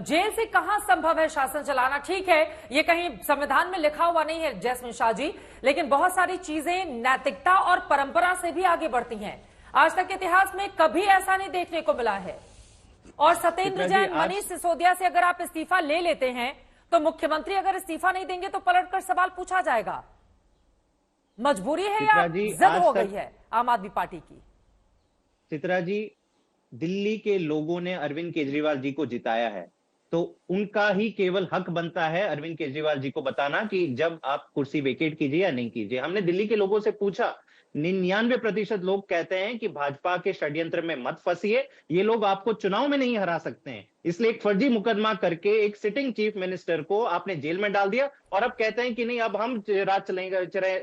Jail से कहां संभव है शासन चलाना? ठीक है, ये कहीं संविधान में लिखा हुआ नहीं है जैस्मिन शाह जी, लेकिन बहुत सारी चीजें नैतिकता और परंपरा से भी आगे बढ़ती हैं। आज तक इतिहास में कभी ऐसा नहीं देखने को मिला है। और सत्येंद्र जैन, मनीष सिसोदिया से अगर आप इस्तीफा ले लेते हैं तो मुख्यमंत्री अगर इस्तीफा नहीं देंगे तो पलटकर सवाल पूछा जाएगा। मजबूरी है या जिद हो गई है आम आदमी पार्टी की? चित्रा जी, दिल्ली के लोगों ने अरविंद केजरीवाल जी को जिताया है, तो उनका ही केवल हक बनता है अरविंद केजरीवाल जी को बताना कि जब आप कुर्सी वेकेट कीजिए या नहीं कीजिए। हमने दिल्ली के लोगों से पूछा, 99% लोग कहते हैं कि भाजपा के षड्यंत्र में मत फंसिए, ये लोग आपको चुनाव में नहीं हरा सकते हैं। इसलिए एक फर्जी मुकदमा करके एक सिटिंग चीफ मिनिस्टर को आपने जेल में डाल दिया और अब कहते हैं कि नहीं, अब हम राज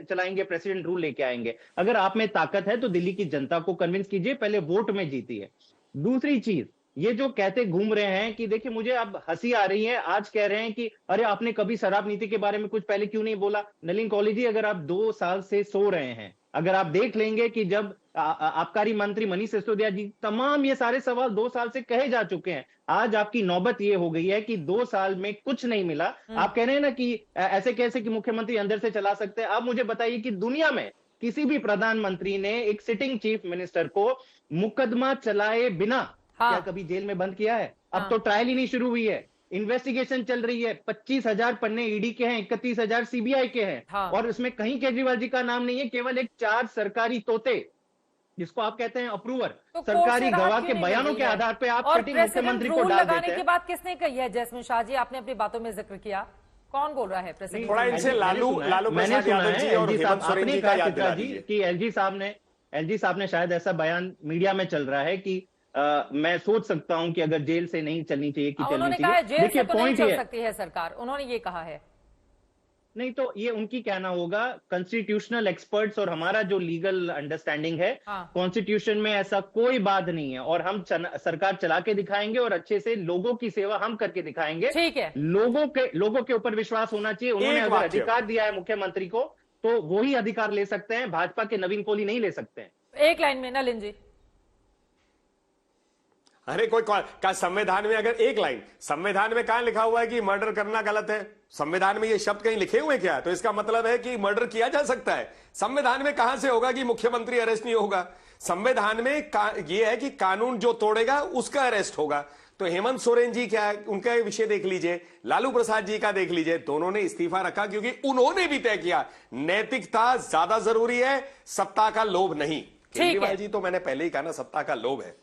चलाएंगे, प्रेसिडेंट रूल लेके आएंगे। अगर आप में ताकत है तो दिल्ली की जनता को कन्विंस कीजिए, पहले वोट में जीतिए। दूसरी चीज, ये जो कहते घूम रहे हैं कि देखिए मुझे अब हंसी आ रही है, आज कह रहे हैं कि अरे आपने कभी शराब नीति के बारे में कुछ पहले क्यों नहीं बोला। नलिन कौली जी, अगर आप 2 साल से सो रहे हैं, अगर आप देख लेंगे कि जब आबकारी मंत्री मनीष सिसोदिया जी तमाम ये सारे सवाल 2 साल से कहे जा चुके हैं, आज आपकी नौबत ये हो गई है कि 2 साल में कुछ नहीं मिला। आप कह रहे हैं ना कि ऐसे कैसे कि मुख्यमंत्री अंदर से चला सकते हैं। आप मुझे बताइए कि दुनिया में किसी भी प्रधानमंत्री ने एक सिटिंग चीफ मिनिस्टर को मुकदमा चलाए बिना क्या कभी जेल में बंद किया है? अब तो ट्रायल ही नहीं शुरू हुई है, इन्वेस्टिगेशन चल रही है। 25,000 पन्ने ईडी के हैं, 31,000 सीबीआई के हैं। और उसमें कहीं केजरीवाल जी का नाम नहीं है, केवल एक 4 सरकारी तोते, जिसको आप कहते हैं अप्रूवर, तो सरकारी गवाह के बयानों के आधार पर आप सिटिंग मुख्यमंत्री को डाल देते हैं। की बात किसने कही है? जैस्मिन शाह जी, आपने अपनी बातों में जिक्र किया, कौन बोल रहा है? प्रेसिडेंट थोड़ा इनसे लालू प्रसाद यादव जी और हेमंत सोरेन जी का याद दिला दीजिए कि एलजी साहब ने शायद ऐसा बयान मीडिया में चल रहा है कि मैं सोच सकता हूं कि अगर जेल से नहीं चलनी चाहिए कि चलनी चाहिए। देखिए, पॉइंट चल सकती है सरकार, उन्होंने ये कहा है। नहीं तो ये उनकी कहना होगा। कॉन्स्टिट्यूशनल एक्सपर्ट्स और हमारा जो लीगल अंडरस्टैंडिंग है, कॉन्स्टिट्यूशन में ऐसा कोई बात नहीं है और हम सरकार चला के दिखाएंगे और अच्छे से लोगों की सेवा हम करके दिखाएंगे। ठीक है, लोगों के ऊपर विश्वास होना चाहिए। उन्होंने अगर अधिकार दिया है मुख्यमंत्री को तो वो ही अधिकार ले सकते हैं, भाजपा के नवीन कोहली नहीं ले सकते हैं। एक लाइन में नलिन जी। अरे कोई का संविधान में अगर एक लाइन, संविधान में कहां लिखा हुआ है कि मर्डर करना गलत है? संविधान में ये शब्द कहीं लिखे हुए क्या? तो इसका मतलब है कि मर्डर किया जा सकता है। संविधान में कहां से होगा कि मुख्यमंत्री अरेस्ट नहीं होगा? संविधान में यह है कि कानून जो तोड़ेगा उसका अरेस्ट होगा। तो हेमंत सोरेन जी क्या, उनका विषय देख लीजिए, लालू प्रसाद जी का देख लीजिए, दोनों ने इस्तीफा रखा क्योंकि उन्होंने भी तय किया नैतिकता ज्यादा जरूरी है, सत्ता का लोभ नहीं। केजरीवाल जी तो मैंने पहले ही कहा ना, सत्ता का लोभ है।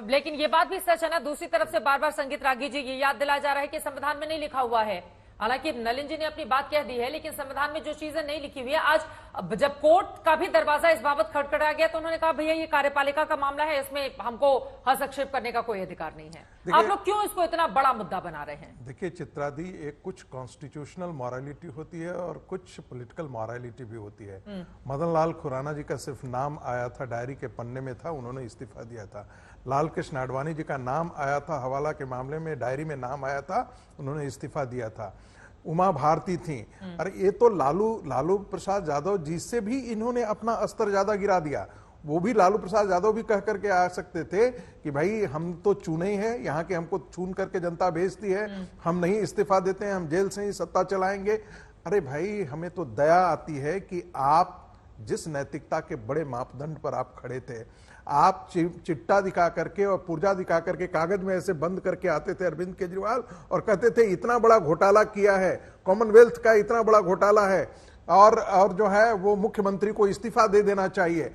लेकिन ये बात भी सच है ना, दूसरी तरफ से बार बार संगीत रागी जी ये याद दिलाया जा रहा है कि संविधान में नहीं लिखा हुआ है। हालांकि नलिन जी ने अपनी बात कह दी है, लेकिन संविधान में जो चीजें नहीं लिखी हुई है, आज जब कोर्ट का भी दरवाजा इस बाबत खटखटाया गया तो उन्होंने कहा भैया ये कार्यपालिका का मामला है, इसमें हमको हस्तक्षेप करने का कोई अधिकार नहीं है। आप लोग क्यों इसको इतना बड़ा मुद्दा बना रहे हैं? देखिए चित्रा दी, एक कुछ कॉन्स्टिट्यूशनल मॉरलिटी होती है और कुछ पॉलिटिकल मॉरलिटी भी होती है। मदन लाल खुराना जी का सिर्फ नाम आया था, डायरी के पन्ने में था, उन्होंने इस्तीफा दिया था। लाल कृष्ण आडवाणी जी का नाम आया था, हवाला के मामले में डायरी में नाम आया था, उन्होंने इस्तीफा दिया था। उमा भारती थी। अरे ये तो लालू प्रसाद यादव जी से भी इन्होंने अपना अस्तर ज्यादा गिरा दिया। वो भी लालू प्रसाद यादव भी कह करके आ सकते थे कि भाई हम तो चुने हैं, यहाँ के हमको चुन करके जनता भेजती है, हम नहीं इस्तीफा देते हैं, हम जेल से ही सत्ता चलाएंगे। अरे भाई, हमें तो दया आती है कि आप जिस नैतिकता के बड़े मापदंड पर आप खड़े थे, आप चिट्टा दिखा करके और पुर्जा दिखा करके कागज में ऐसे बंद करके आते थे अरविंद केजरीवाल और कहते थे इतना बड़ा घोटाला किया है, कॉमनवेल्थ का इतना बड़ा घोटाला है और जो है वो मुख्यमंत्री को इस्तीफा दे देना चाहिए।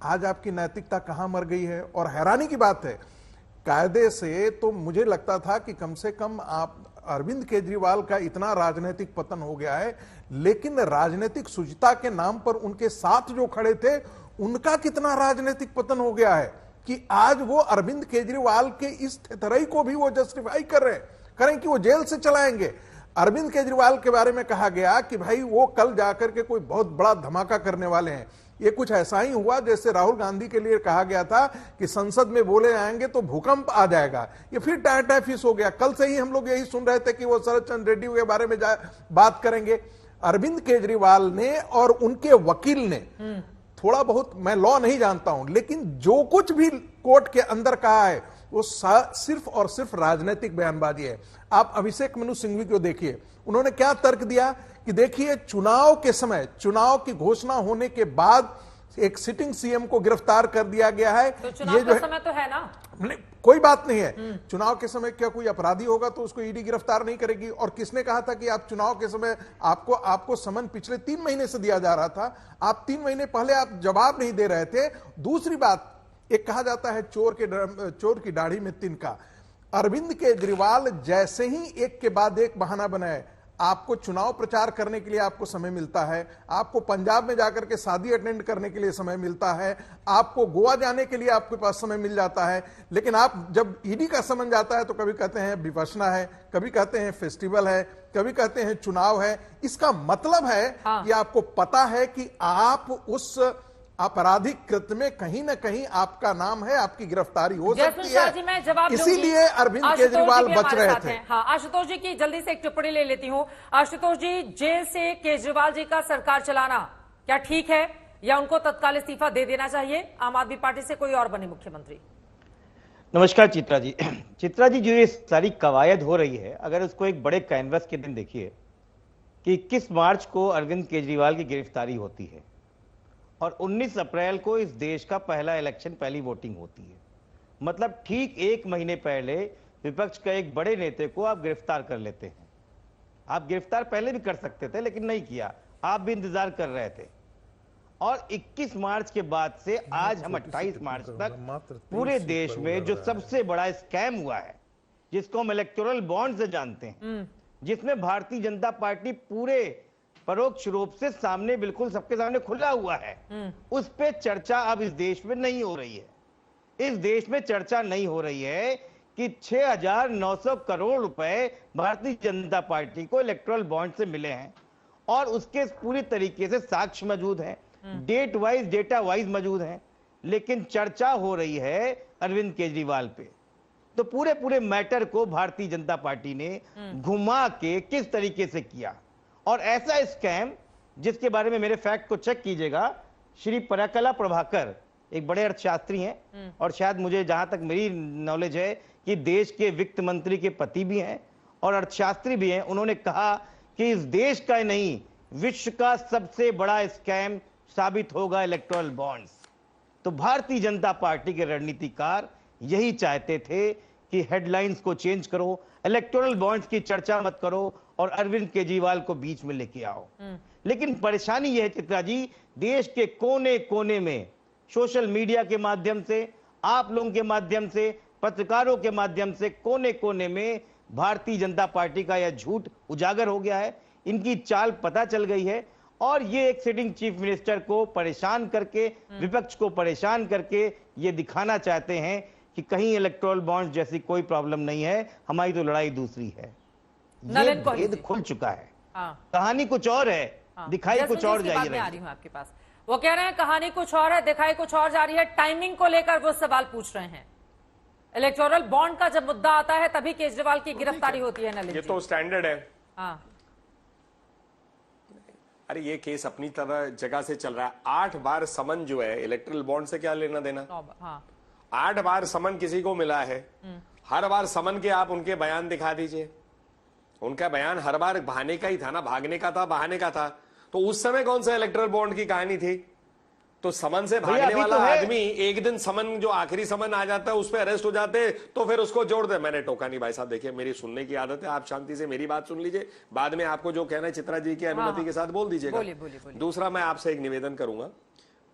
आज आपकी नैतिकता कहां मर गई है? और हैरानी की बात है, कायदे से तो मुझे लगता था कि कम से कम आप अरविंद केजरीवाल का इतना राजनीतिक पतन हो गया है, लेकिन राजनीतिक शुचिता के नाम पर उनके साथ जो खड़े थे उनका कितना राजनीतिक पतन हो गया है कि आज वो अरविंद केजरीवाल के इस थेथराई को भी वो जस्टिफाई करें कि वो जेल से चलाएंगे। अरविंद केजरीवाल के बारे में कहा गया कि भाई वो कल जाकर के कोई बहुत बड़ा धमाका करने वाले हैं। ये कुछ ऐसा ही हुआ जैसे राहुल गांधी के लिए कहा गया था कि संसद में बोले आएंगे तो भूकंप आ जाएगा, ये फिर टाटा फिस हो गया। कल से ही हम लोग यही सुन रहे थे कि वो शरद चंद्र रेड्डी के बारे में बात करेंगे। अरविंद केजरीवाल ने और उनके वकील ने थोड़ा बहुत, मैं लॉ नहीं जानता हूं, लेकिन जो कुछ भी कोर्ट के अंदर कहा है वो सिर्फ और सिर्फ राजनीतिक बयानबाजी है। आप अभिषेक मनु सिंघवी को देखिए, उन्होंने क्या तर्क दिया कि देखिए चुनाव के समय, चुनाव की घोषणा होने के बाद एक सिटिंग सीएम को गिरफ्तार कर दिया गया है। तो चुनाव का समय तो है ना, कोई बात नहीं है। चुनाव के समय क्या कोई अपराधी होगा तो उसको ईडी गिरफ्तार नहीं करेगी। और किसने कहा था कि आप चुनाव के समय आपको समन पिछले 3 महीने से दिया जा रहा था, आप 3 महीने पहले आप जवाब नहीं दे रहे थे। दूसरी बात, एक कहा जाता है चोर की दाढ़ी में तिनका। अरविंद केजरीवाल जैसे ही एक के बाद एक बहाना बनाए, आपको चुनाव प्रचार करने के लिए आपको समय मिलता है, आपको पंजाब में जाकर के शादी अटेंड करने के लिए समय मिलता है, आपको गोवा जाने के लिए आपके पास समय मिल जाता है, लेकिन आप जब ईडी का समन जाता है तो कभी कहते हैं विपश्यना है, कभी कहते हैं फेस्टिवल है, कभी कहते हैं चुनाव है। इसका मतलब है कि आपको पता है कि आप उस आपराधिक कृत्य में कहीं ना कहीं आपका नाम है, आपकी गिरफ्तारी हो सकती है। इसीलिए अरविंद केजरीवाल बच रहे थे। हाँ, आशुतोष जी की जल्दी से एक टिप्पणी ले लेती हूँ। आशुतोष जी, जेल से केजरीवाल जी का सरकार चलाना क्या ठीक है या उनको तत्काल इस्तीफा दे देना चाहिए? आम आदमी पार्टी से कोई और बने मुख्यमंत्री। नमस्कार चित्रा जी। चित्रा जी, जो ये सारी कवायद हो रही है, अगर उसको एक बड़े कैनवस के दिन देखिए कि 21 मार्च को अरविंद केजरीवाल की गिरफ्तारी होती है और 19 अप्रैल को इस देश का पहला इलेक्शन, पहली वोटिंग होती है। मतलब ठीक 1 महीने पहले विपक्ष के एक बड़े नेता को आप गिरफ्तार कर लेते हैं। आप गिरफ्तार पहले भी कर सकते थे लेकिन नहीं किया, आप भी इंतजार कर रहे थे। और 21 मार्च के बाद से आज हम 28 मार्च तक पूरे देश में जो सबसे बड़ा स्कैम हुआ है, जिसको हम इलेक्टोरल बॉन्ड से जानते हैं, जिसमें भारतीय जनता पार्टी पूरे परोक्ष रूप से सामने, बिल्कुल सबके सामने खुला हुआ है, उस पे चर्चा अब इस देश में नहीं हो रही है। इस देश में चर्चा नहीं हो रही है कि 6,900 करोड़ रुपए भारतीय जनता पार्टी को इलेक्टोरल बॉन्ड से मिले हैं और उसके पूरी तरीके से साक्ष्य मौजूद हैं, डेट वाइज, डेटा वाइज मौजूद हैं। लेकिन चर्चा हो रही है अरविंद केजरीवाल पे। तो पूरे मैटर को भारतीय जनता पार्टी ने घुमा के किस तरीके से किया, और ऐसा स्कैम जिसके बारे में मेरे फैक्ट को चेक कीजिएगा। श्री पराकला प्रभाकर एक बड़े अर्थशास्त्री हैं और शायद, मुझे जहां तक मेरी नॉलेज है, कि देश के वित्त मंत्री के पति भी हैं और अर्थशास्त्री भी हैं। उन्होंने कहा कि इस देश का ही नहीं, विश्व का सबसे बड़ा स्कैम साबित होगा इलेक्टोरल बॉन्ड्स। तो भारतीय जनता पार्टी के रणनीतिकार यही चाहते थे कि हेडलाइंस को चेंज करो, इलेक्टोरल बॉन्ड्स की चर्चा मत करो और अरविंद केजरीवाल को बीच में लेके आओ। लेकिन परेशानी यह है चित्रा जी, देश के कोने कोने में सोशल मीडिया के माध्यम से, आप लोगों के माध्यम से, पत्रकारों के माध्यम से कोने कोने में भारतीय जनता पार्टी का यह झूठ उजागर हो गया है, इनकी चाल पता चल गई है। और ये एक सिटिंग चीफ मिनिस्टर को परेशान करके, विपक्ष को परेशान करके ये दिखाना चाहते हैं कि कहीं इलेक्टोरल बॉन्ड जैसी कोई प्रॉब्लम नहीं है, हमारी तो लड़ाई दूसरी है। ये भेद खुल चुका है। कहानी कुछ और है, दिखाई कुछ और जा रही है। आपके पास वो कह रहे हैं कहानी कुछ और है, दिखाई कुछ और जा रही है। टाइमिंग को लेकर वो सवाल पूछ रहे हैं। इलेक्टोरल बॉन्ड का जब मुद्दा आता है तभी केजरीवाल की गिरफ्तारी होती है। नलिन, ये तो स्टैंडर्ड है। हाँ, अरे ये केस अपनी तरह जगह से चल रहा है। 8 बार समन जो है, इलेक्टोरल बॉन्ड से क्या लेना देना? 8 बार समन किसी को मिला है, हर बार समन के आप उनके बयान दिखा दीजिए। उनका बयान हर बार बहाने का ही था ना, भागने का था, बहाने का था। तो उस समय कौन सा इलेक्टोरल बॉन्ड की कहानी थी? तो समन से भागने वाला आदमी एक दिन समन, जो आखिरी समन आ जाता है, उस पर अरेस्ट हो जाते, तो फिर उसको जोड़ दे। मैंने टोका नहीं भाई साहब, देखिए मेरी सुनने की आदत है, आप शांति से मेरी बात सुन लीजिए, बाद में आपको जो कहना है चित्रा जी की अनुमति के साथ बोल दीजिएगा। दूसरा, मैं आपसे एक निवेदन करूंगा,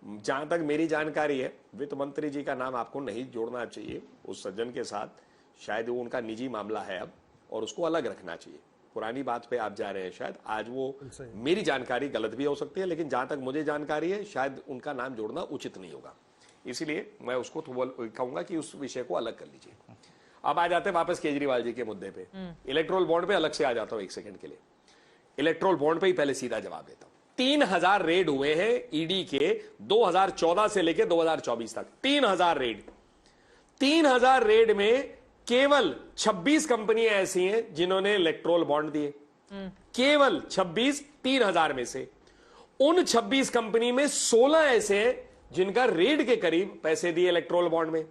जहां तक मेरी जानकारी है, वित्त मंत्री जी का नाम आपको नहीं जोड़ना चाहिए उस सज्जन के साथ। शायद वो उनका निजी मामला है अब, और उसको अलग रखना चाहिए। पुरानी बात पे आप जा रहे हैं, शायद आज वो, मेरी जानकारी गलत भी हो सकती है, लेकिन जहां तक मुझे जानकारी है शायद उनका नाम जोड़ना उचित नहीं होगा। इसीलिए मैं उसको कहूंगा कि उस विषय को अलग कर लीजिए। अब आ जाते हैं वापस केजरीवाल जी के मुद्दे पे। इलेक्ट्रोल बॉन्ड पे अलग से आ जाता हूं 1 सेकंड के लिए। इलेक्ट्रोल बॉन्ड पे ही पहले सीधा जवाब देता हूं। 3000 रेड हुए हैं ईडी के 2014 से लेकर 2024 तक। 3000 रेड। 3000 रेड में केवल 26 कंपनियां ऐसी हैं जिन्होंने इलेक्ट्रोल बॉन्ड दिए। केवल 26, 3000 में से। उन 26 कंपनी में 16 ऐसे हैं जिनका रेड के करीब पैसे दिए इलेक्ट्रोल बॉन्ड में।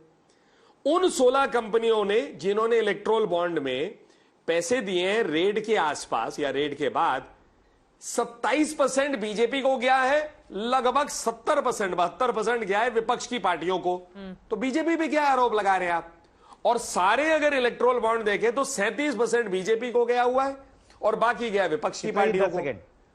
उन 16 कंपनियों ने जिन्होंने इलेक्ट्रोल बॉन्ड में पैसे दिए हैं रेड के आसपास या रेड के बाद, 27% बीजेपी को गया है, लगभग 70% 72% गया है विपक्ष की पार्टियों को। तो बीजेपी भी क्या आरोप लगा रहे हैं आप? और सारे अगर इलेक्ट्रोल बॉन्ड देखें तो 37% बीजेपी को गया हुआ है और बाकी गया विपक्ष की पार्टियों को।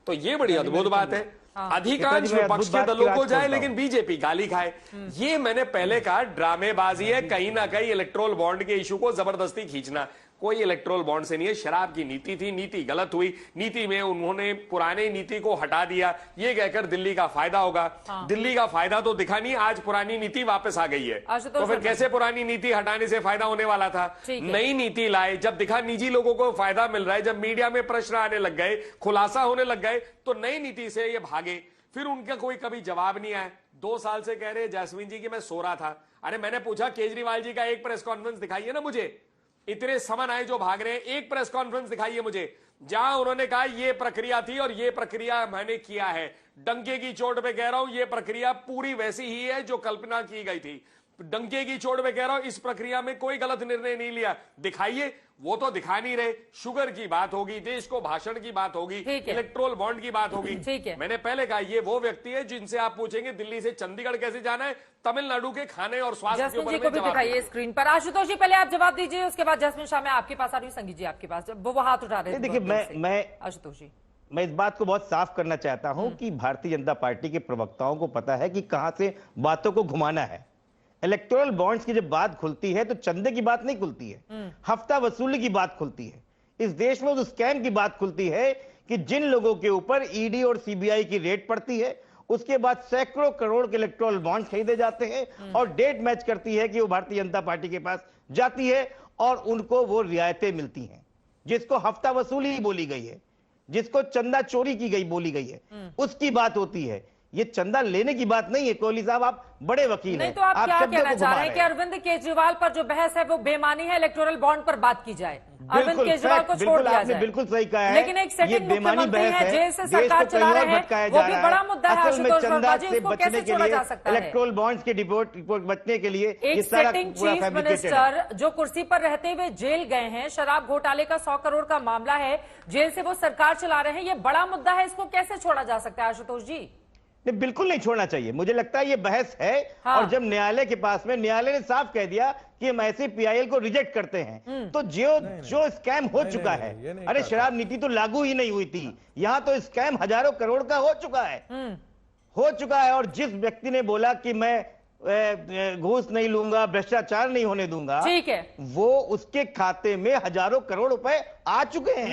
तो ये बड़ी अद्भुत बात है। अधिकांश विपक्ष के दलों को जाए लेकिन बीजेपी गाली खाए। ये मैंने पहले कहा, ड्रामेबाजी है, कहीं ना कहीं इलेक्ट्रोल बॉन्ड के इशू को जबरदस्ती खींचना। कोई इलेक्ट्रोल बॉन्ड से नहीं है, शराब की नीति थी, नीति गलत हुई, नीति में उन्होंने पुराने नीति को हटा दिया ये कहकर दिल्ली का फायदा होगा। दिल्ली का फायदा तो दिखा नहीं, आज पुरानी नीति वापस आ गई है। तो फिर कैसे पुरानी नीति हटाने से फायदा होने वाला था? नई नीति लाए, जब दिखा निजी लोगों को फायदा मिल रहा है, जब मीडिया में प्रश्न आने लग गए, खुलासा होने लग गए, तो नई नीति से ये भागे। फिर उनका कोई कभी जवाब नहीं आया। 2 साल से कह रहे जैस्मिन जी की मैं सो रहा था। अरे मैंने पूछा केजरीवाल जी का एक प्रेस कॉन्फ्रेंस दिखाइए ना मुझे, इतने समन आए जो भाग रहे हैं, एक प्रेस कॉन्फ्रेंस दिखाइए मुझे जहां उन्होंने कहा ये प्रक्रिया थी और ये प्रक्रिया मैंने किया है। डंके की चोट पे कह रहा हूं ये प्रक्रिया पूरी वैसी ही है जो कल्पना की गई थी। डंके की चोट पे कह रहा हूं इस प्रक्रिया में कोई गलत निर्णय नहीं लिया। दिखाइए, वो तो दिखा नहीं रहे। शुगर की बात होगी, देश को भाषण की बात होगी, इलेक्ट्रोल बॉन्ड की बात होगी। मैंने पहले कहा ये वो व्यक्ति है जिनसे आप पूछेंगे दिल्ली से चंडीगढ़ कैसे जाना है, तमिलनाडु के खाने और स्वास्थ्य के ऊपर को भी दिखाइए स्क्रीन पर। आशुतोष जी पहले आप जवाब दीजिए, उसके बाद जैस्मिन शाह मैं आपके पास आ रही हूँ। संगीत जी आपके पास, वो हाथ उठा रहे हैं। देखिए मैं आशुतोष जी, मैं इस बात को बहुत साफ करना चाहता हूं कि भारतीय जनता पार्टी के प्रवक्ताओं को पता है कि कहां से बातों को घुमाना है। इलेक्टोरल बॉन्ड्स की जब बात खुलती है तो चंदे की बात नहीं खुलती है, हफ्ता वसूली की बात खुलती है। इस देश में उस स्कैम की बात खुलती है कि जिन लोगों के ऊपर ईडी और सीबीआई की रेड पड़ती है, उसके बाद सैकड़ों करोड़ के इलेक्टोरल बॉन्ड खरीदे जाते हैं और डेट मैच करती है कि वो भारतीय जनता पार्टी के पास जाती है और उनको वो रियायतें मिलती हैं। जिसको हफ्ता वसूली बोली गई है, जिसको चंदा चोरी की गई बोली गई है, उसकी बात होती है। ये चंदा लेने की बात नहीं है। कोहली साहब आप बड़े वकील हैं, तो आप क्या कहना चाह रहे हैं कि अरविंद केजरीवाल पर जो बहस है वो बेमानी है, इलेक्टोरल बॉन्ड पर बात की जाए, अरविंद केजरीवाल को छोड़ दिया जाए? बिल्कुल सही कहा है, लेकिन एक सेटिंग मुख्यमंत्री है, जेल से सरकार चला रहे हैं, वो भी बड़ा मुद्दा है। आशुतोष वर्मा जी, इसको कैसे छोड़ा जा सकता है? इलेक्ट्रोल बॉन्ड्स की रिपोर्ट बचने के लिए एक सेटिंग चीफ मिनिस्टर जो कुर्सी पर रहते हुए जेल गए हैं, शराब घोटाले का 100 करोड़ का मामला है, जेल से वो सरकार चला रहे हैं, ये बड़ा मुद्दा है, इसको कैसे छोड़ा जा सकता है आशुतोष जी? नहीं, बिल्कुल नहीं छोड़ना चाहिए। मुझे लगता है ये बहस है। और जब न्यायालय के पास में, न्यायालय ने साफ कह दिया कि हम ऐसे पीआईएल को रिजेक्ट करते हैं, तो जो स्कैम हो चुका है, अरे शराब नीति तो लागू ही नहीं हुई थी, यहां तो स्कैम हजारों करोड़ का हो चुका है। और जिस व्यक्ति ने बोला कि मैं घूस नहीं लूंगा, भ्रष्टाचार नहीं होने दूंगा, ठीक है, वो उसके खाते में हजारों करोड़ रुपए आ चुके हैं।